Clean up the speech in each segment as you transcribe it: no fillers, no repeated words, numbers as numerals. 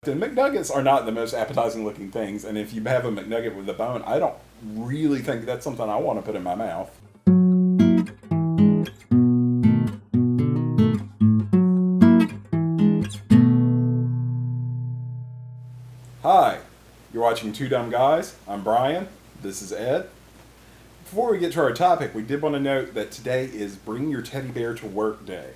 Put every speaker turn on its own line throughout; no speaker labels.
The McNuggets are not the most appetizing looking things, and if you have a McNugget with a bone, I don't really think that's something I want to put in my mouth. Hi, you're watching Two Dumb Guys. I'm Brian. This is Ed. Before we get to our topic, we did want to note that today is Bring Your Teddy Bear to Work Day.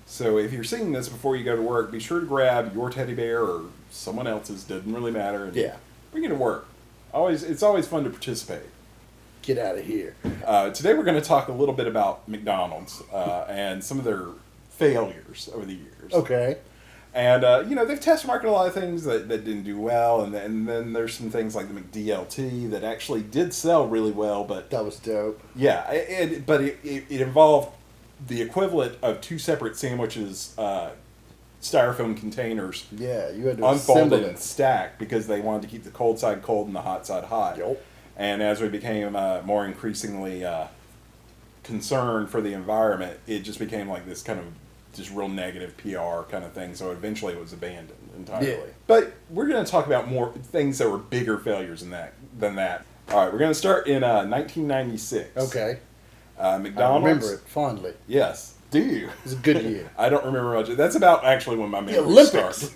So if you're seeing this before you go to work, be sure to grab your teddy bear or someone else's, doesn't really matter, and bring it to work. It's always fun to participate.
Get out of here.
Today we're going to talk a little bit about McDonald's and some of their failures over the years.
Okay.
And, they've test marketed a lot of things that didn't do well, and then there's some things like the McDLT that actually did sell really well, but...
That was dope.
Yeah, but it involved the equivalent of two separate sandwiches, styrofoam containers.
Yeah, you had to
unfolded and stacked because they wanted to keep the cold side cold and the hot side hot.
Yep.
And as we became more increasingly concerned for the environment, it just became like this kind of just real negative PR kind of thing. So eventually it was abandoned entirely. Yeah. But we're going to talk about more things that were bigger failures than that. All right, we're going to start in 1996.
Okay.
McDonald's.
I remember it fondly.
Yes. Do you?
It was a good year.
I don't remember much. That's about actually when my memory
Olympics.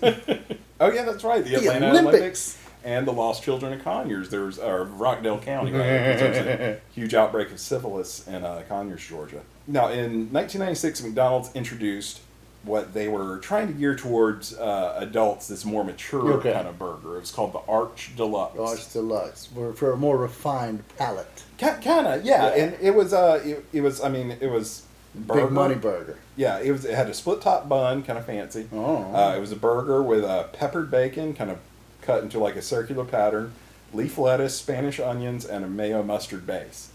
Oh, yeah, that's right. The Atlanta Olympics. And the Lost Children of Conyers. There's Rockdale County, right? There's a huge outbreak of syphilis in Conyers, Georgia. Now, in 1996, McDonald's introduced what they were trying to gear towards adults, this more mature kind of burger. It was called the Arch Deluxe.
Arch Deluxe, for a more refined palate.
Kind of, yeah. And it was burger.
Big money burger.
Yeah, it had a split top bun, kind of fancy.
Oh.
It was a burger with peppered bacon, kind of cut into like a circular pattern, leaf lettuce, Spanish onions, and a mayo mustard base.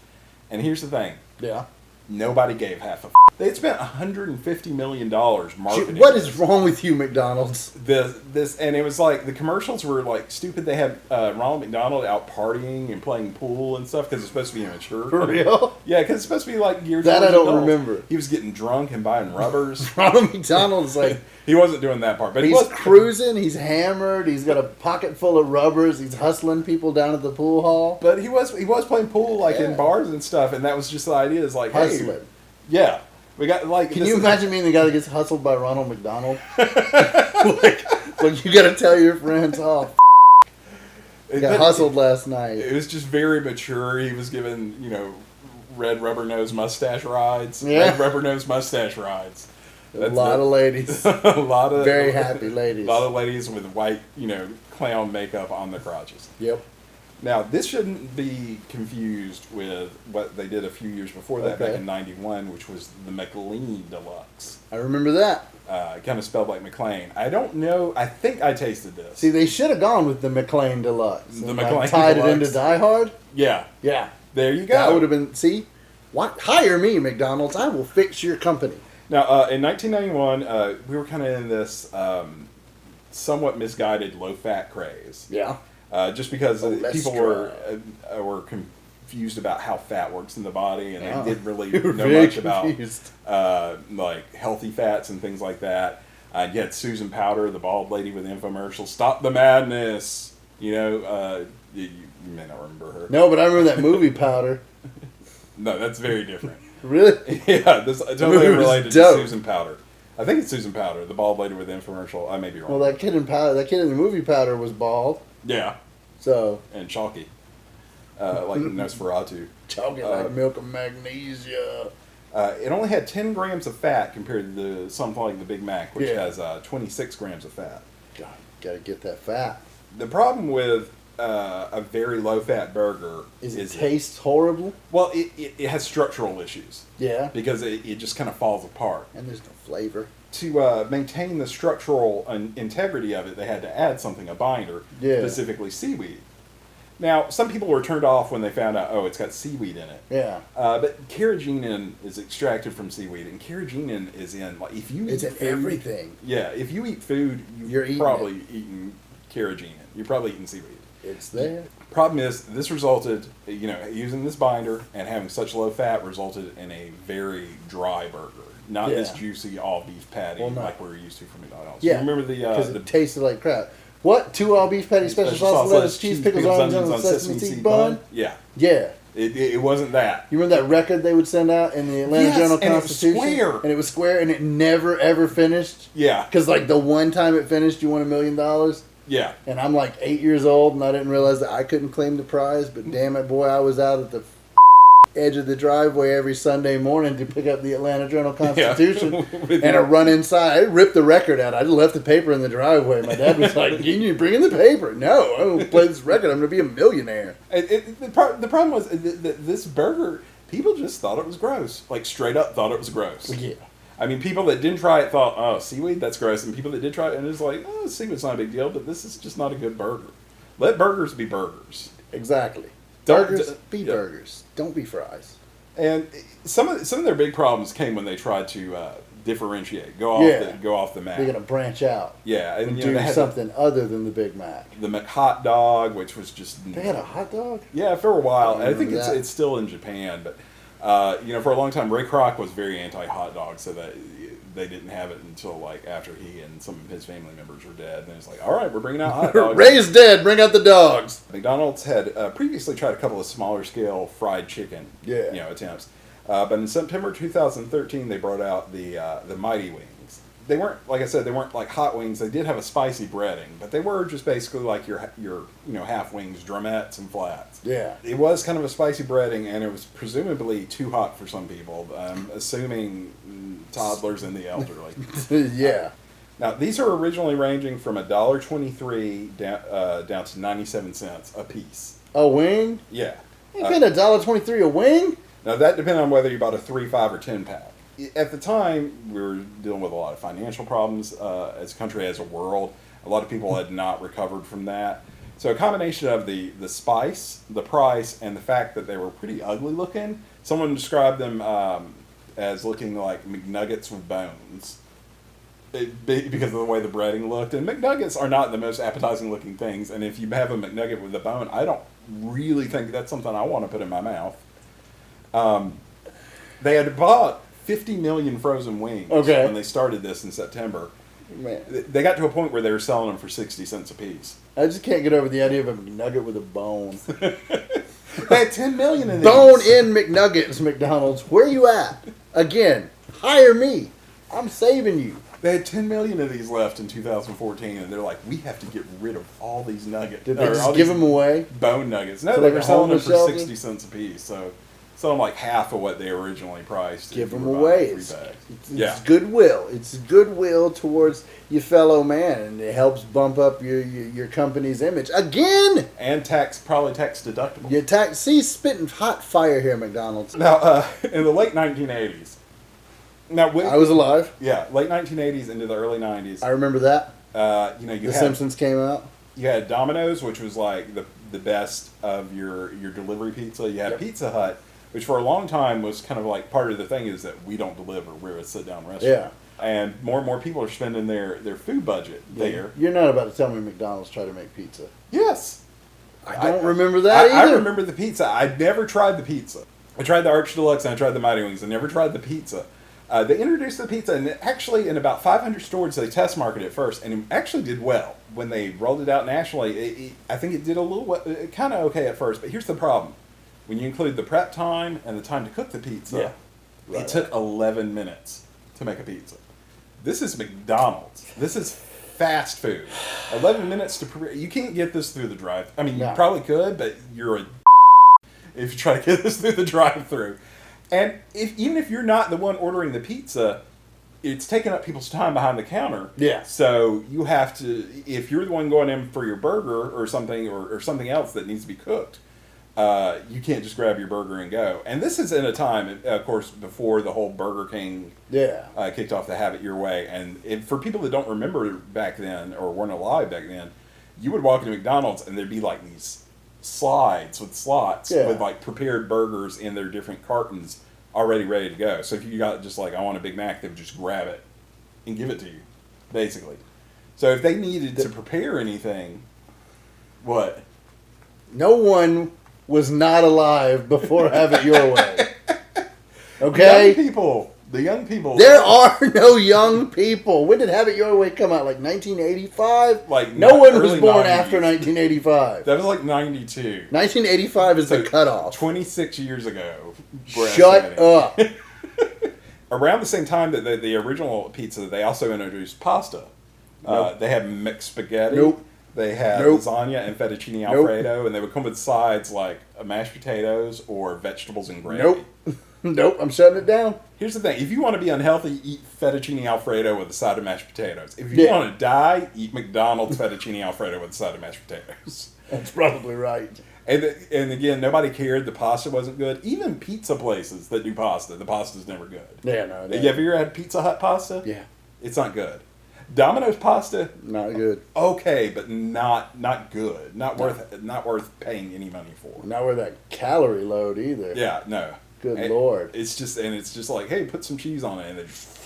And here's the thing.
Yeah.
Nobody gave half a f***. They'd spent $150 million marketing.
What is wrong with you, McDonald's?
This, and it was like, the commercials were like stupid. They had Ronald McDonald out partying and playing pool and stuff because it's supposed to be immature.
For real?
Yeah, because it's supposed to be like geared
that
towards
I don't
adults.
remember.
He was getting drunk and buying rubbers.
Ronald McDonald's like...
He wasn't doing that part, but
he's
he was
cruising. He's hammered. He's got a pocket full of rubbers. He's hustling people down at the pool hall.
But he was playing pool in bars and stuff, and that was just the idea. Is like
hustling.
Hey, yeah, we got like.
Can you imagine being the guy that gets hustled by Ronald McDonald? like you got to tell your friends, oh, got hustled last night.
It was just very mature. He was given red rubber nose mustache rides.
Yeah.
Red rubber nose mustache rides.
A lot of ladies.
A lot of
very happy ladies.
A lot of ladies with white, clown makeup on their crotches.
Yep.
Now, this shouldn't be confused with what they did a few years before that, back in '91, which was the Mclean Deluxe.
I remember that.
Kind of spelled like McLean. I don't know. I think I tasted this.
See, they should have gone with the McLean Deluxe.
The McLean
tied
Deluxe.
it into Die Hard.
Yeah.
Yeah.
There you go.
That would have been, see? What? Hire me, McDonald's. I will fix your company.
Now, in 1991, we were kind of in this somewhat misguided low-fat craze.
Yeah.
Just because people were confused about how fat works in the body, and they didn't really know much about healthy fats and things like that. You had Susan Powter, the bald lady with the infomercial, "Stop the Madness." You may not remember her.
No, but I remember that movie Powder.
No, that's very different.
Really?
Yeah, this totally related to Susan Powter. I think it's Susan Powter, the bald lady with the infomercial. I may be wrong.
Well, that kid in the movie Powder was bald.
Yeah.
So.
And chalky. Like Nosferatu.
Chalky like milk of magnesia.
It only had 10 grams of fat compared to something like the Big Mac, which has 26 grams of fat.
God, gotta get that fat.
The problem with a very low-fat burger
is it tastes horrible?
Well, it has structural issues.
Yeah.
Because it just kind of falls apart.
And there's no flavor.
To maintain the structural integrity of it, they had to add something, a binder, specifically seaweed. Now, some people were turned off when they found out, it's got seaweed in it.
Yeah.
But carrageenan is extracted from seaweed, and carrageenan is in, if you eat food,
everything.
Yeah, if you eat food, you're probably eating carrageenan. You're probably eating seaweed.
It's there.
Problem is, this resulted, using this binder and having such low fat resulted in a very dry burger. Not this juicy all beef patty like we're used to from McDonald's.
Yeah,
you remember
because it tasted like crap. What? 2 all-beef patty, special sauce, lettuce, cheese, pickles, onions on sesame seed bun?
Yeah.
Yeah.
It wasn't that.
You remember that record they would send out in the Atlanta Journal-Constitution?
And it was square.
And it was square, and it never, ever finished?
Yeah.
Because, like, the one time it finished, you won $1 million?
Yeah.
And I'm, like, 8 years old, and I didn't realize that I couldn't claim the prize, but damn it, boy, I was out at the edge of the driveway every Sunday morning to pick up the Atlanta Journal-Constitution, and I run inside. I ripped the record out. I just left the paper in the driveway. My dad was like, you bring in the paper? No, I'm going to play this record. I'm going to be a millionaire.
The problem was that this burger, people just thought it was gross. Like, straight up thought it was gross.
Yeah.
I mean, people that didn't try it thought, oh, seaweed, that's gross. And people that did try it, and it's like, oh, seaweed's not a big deal, but this is just not a good burger. Let burgers be burgers.
Exactly.
Burgers,
be burgers. Don't be fries.
And some of their big problems came when they tried to differentiate, go off the map.
They're gonna branch out.
Yeah, and
do something other than the Big Mac.
The McHot Dog, which was just
they had a hot dog.
Yeah, for a while. I think
that.
it's still in Japan, but for a long time, Ray Kroc was very anti-hot dog, so that they didn't have it until like after he and some of his family members were dead. And it's like, all right, we're bringing out hot dogs.
Ray's dead. Bring out the dogs.
McDonald's had previously tried a couple of smaller scale fried chicken, attempts, but in September 2013 they brought out the Mighty Wings. They weren't, like I said, they weren't like hot wings. They did have a spicy breading, but they were just basically like your half wings, drumettes and flats.
Yeah.
It was kind of a spicy breading, and it was presumably too hot for some people, assuming toddlers and the elderly.
Yeah.
Now, these are originally ranging from $1.23 down to 97 cents a piece.
A wing?
Yeah.
You paid $1.23 a wing?
Now, that depended on whether you bought a 3, 5, or 10 pack. At the time, we were dealing with a lot of financial problems as a country, as a world. A lot of people had not recovered from that. So a combination of the spice, the price, and the fact that they were pretty ugly looking. Someone described them as looking like McNuggets with bones. Because of the way the breading looked. And McNuggets are not the most appetizing looking things. And if you have a McNugget with a bone, I don't really think that's something I want to put in my mouth. They had bought 50 million frozen wings when they started this in September.
Man.
They got to a point where they were selling them for 60 cents a piece.
I just can't get over the idea of a McNugget with a bone.
They had 10 million in these.
Bone-in McNuggets, McDonald's. Where you at? Again, hire me. I'm saving you.
They had 10 million of these left in 2014, and they're like, we have to get rid of all these nuggets.
Did they just give them away?
Bone nuggets. No,
so
they were selling them for
shelter?
60 cents a piece. So selling like half of what they originally priced.
Give them away. It's
yeah.
Goodwill. It's goodwill towards your fellow man, and it helps bump up your company's image. Again!
And probably tax deductible.
See, spitting hot fire here, McDonald's.
Now, in the late 1980s. Now,
I was alive.
Yeah, late 1980s into the early 90s.
I remember that.
The
Simpsons came out.
You had Domino's, which was like the best of your delivery pizza. You had Pizza Hut, which for a long time was kind of like part of the thing is that we don't deliver. We're a sit-down restaurant.
Yeah.
And more people are spending their food budget there.
You're not about to tell me McDonald's tried to make pizza.
Yes.
I don't remember that either.
I remember the pizza. I never tried the pizza. I tried the Arch Deluxe and I tried the Mighty Wings. I never tried the pizza. They introduced the pizza, and actually in about 500 stores they test marketed it first, and it actually did well. When they rolled it out nationally, I think it did kind of okay at first, but here's the problem. When you include the prep time and the time to cook the pizza, it took 11 minutes to make a pizza. This is McDonald's. This is fast food. 11 minutes to prepare. You can't get this through the drive. I mean, you probably could, but you're a if you try to get this through the drive-through. And even if you're not the one ordering the pizza, it's taking up people's time behind the counter.
Yeah.
So you have to, if you're the one going in for your burger or something or something else that needs to be cooked, you can't just grab your burger and go. And this is in a time, of course, before the whole Burger King kicked off the have it your way. And for people that don't remember back then or weren't alive back then, you would walk into McDonald's and there'd be like these slides with slots with like prepared burgers in their different cartons already ready to go. So if you got just like, I want a Big Mac, they would just grab it and give it to you, basically. So if they needed to prepare anything, what?
No one was not alive before Have It Your Way. Okay?
Young people The young people.
There are no young people. When did Have It Your Way come out? Like 1985?
Like
no one was
early
born
90s.
After 1985.
That was like 92.
1985 is the cutoff.
26 years ago.
Shut up.
Around the same time that the original pizza, they also introduced pasta.
Nope.
They had mixed spaghetti.
Nope.
They had
Nope.
lasagna and fettuccine Alfredo, and they would come with sides like mashed potatoes or vegetables and gravy.
Nope. Nope, I'm shutting it down.
Here's the thing. If you want to be unhealthy, eat fettuccine Alfredo with a side of mashed potatoes. If you want to die, eat McDonald's fettuccine Alfredo with a side of mashed potatoes.
That's probably right.
And again, nobody cared. The pasta wasn't good. Even pizza places that do pasta, the pasta's never good.
Yeah, no.
You ever had Pizza Hut pasta?
Yeah.
It's not good. Domino's pasta?
Not good.
Okay, but not good. Not worth paying any money for.
Not worth that calorie load either.
Yeah, no.
Good Lord.
It's just like, hey, put some cheese on it, and they just,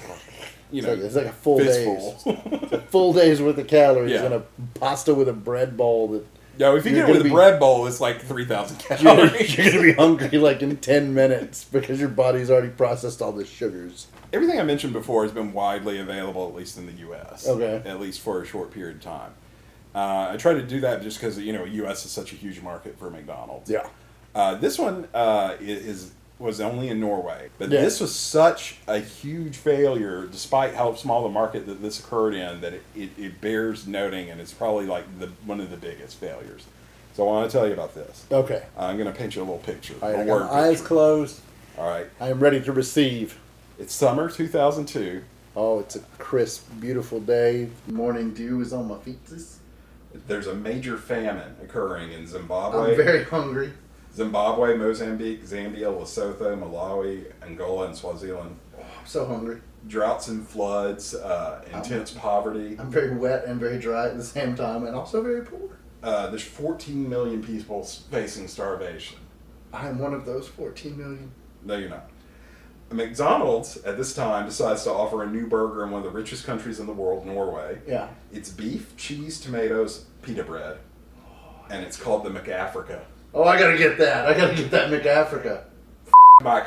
it's like a full day's.
It's
a full day's worth of calories in
Yeah.
a pasta with a bread bowl that.
No, if you get it with a bread bowl, it's like 3,000
You're
calories.
going to be hungry like in 10 minutes because your body's already processed all the sugars.
Everything I mentioned before has been widely available, at least in the U.S.
Okay.
At least for a short period of time. I try to do that just because, U.S. is such a huge market for McDonald's.
Yeah.
This one was only in Norway. But
Yeah.
this was such a huge failure, despite how small the market that this occurred in, that it bears noting, and it's probably like one of the biggest failures. So I want to tell you about this.
Okay.
I'm going to paint you a little picture.
All right,
a
I got
word
my eyes
picture.
closed.
All right.
I am ready to receive.
It's summer 2002.
Oh, it's a crisp, beautiful day. Morning dew is on my feet.
There's a major famine occurring in Zimbabwe.
I'm very hungry.
Zimbabwe, Mozambique, Zambia, Lesotho, Malawi, Angola, and Swaziland.
Oh, I'm so hungry.
Droughts and floods, intense poverty.
I'm very wet and very dry at the same time, and also very poor.
There's 14 million people facing starvation.
I am one of those 14 million.
No, you're not. McDonald's, at this time, decides to offer a new burger in one of the richest countries in the world, Norway.
Yeah.
It's beef, cheese, tomatoes, pita bread, and it's called the McAfrica.
Oh, I gotta get that. I gotta get that McAfrica.
My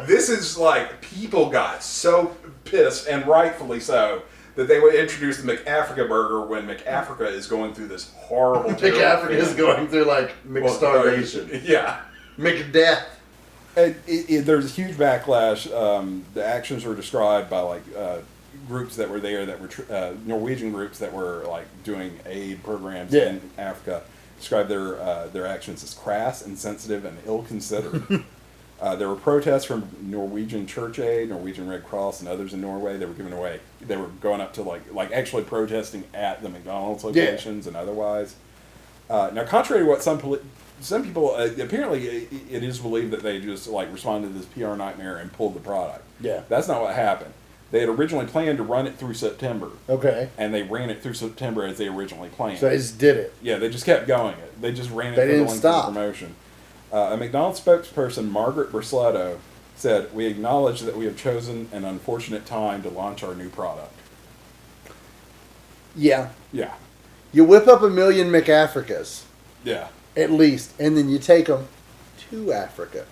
This is like, people got so pissed, and rightfully so, that they would introduce the McAfrica burger when McAfrica is going through this horrible...
McAfrica is going through like McStarvation.
Yeah.
McDeath.
There's a huge backlash. The actions were described by groups that were there that were Norwegian groups that were like doing aid programs in Africa. Described their actions as crass, insensitive, and ill-considered. There were protests from Norwegian Church Aid, Norwegian Red Cross, and others in Norway. They were going up to like actually protesting at the McDonald's locations and otherwise. Now, contrary to what some people apparently it is believed that they just like responded to this PR nightmare and pulled the product.
Yeah,
that's not what happened. They had originally planned to run it through September. Okay. And they ran it through September as they originally planned.
So they just did it.
Yeah, they just kept going it. They just ran it
They
for the
didn't
length
stop.
of the promotion. A McDonald's spokesperson, Margaret Brisletto, said, "We acknowledge that we have chosen an unfortunate time to launch our new product."
Yeah.
Yeah.
You whip up 1 million McAfricas.
Yeah.
At least. And then you take them to Africa.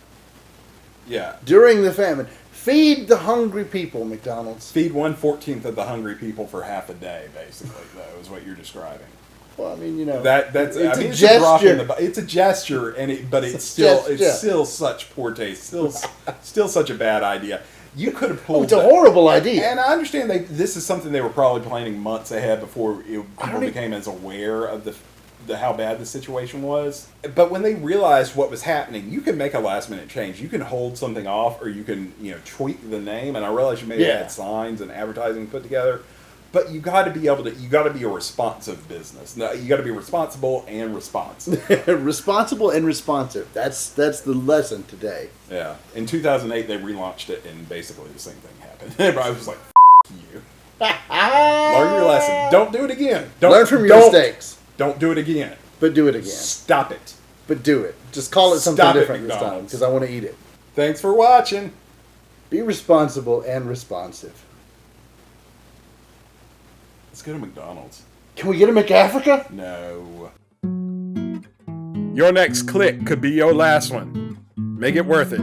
Yeah.
During the famine. Feed the hungry people, McDonald's.
Feed 1/14 of the hungry people for half a day, basically, though, is what you're describing.
Well, I mean, you know,
that's
it's
it's
gesture.
a drop in the it's a gesture, but it's still such poor taste, still such a bad idea. You could have pulled.
It's a horrible idea,
and I understand this is something they were probably planning months ahead before people became as aware of the how bad the situation was. But when they realized what was happening, you can make a last minute change. You can hold something off, or you can tweak the name. And I realize you maybe had signs and advertising put together. But you got to be able to. You got to be a responsive business. No, you got to be responsible and responsive.
Responsible and responsive. That's the lesson today.
Yeah. In 2008, they relaunched it, and basically the same thing happened. Everybody was like, "F you." Learn your lesson. Don't do it again.
Learn from your mistakes.
Don't do it again.
But do it again.
Stop it.
But do it. Just call it something different this time, because I want to eat it.
Thanks for watching.
Be responsible and responsive.
Let's go to McDonald's.
Can we get a McAfrica?
No. Your next click could be your last one. Make it worth it.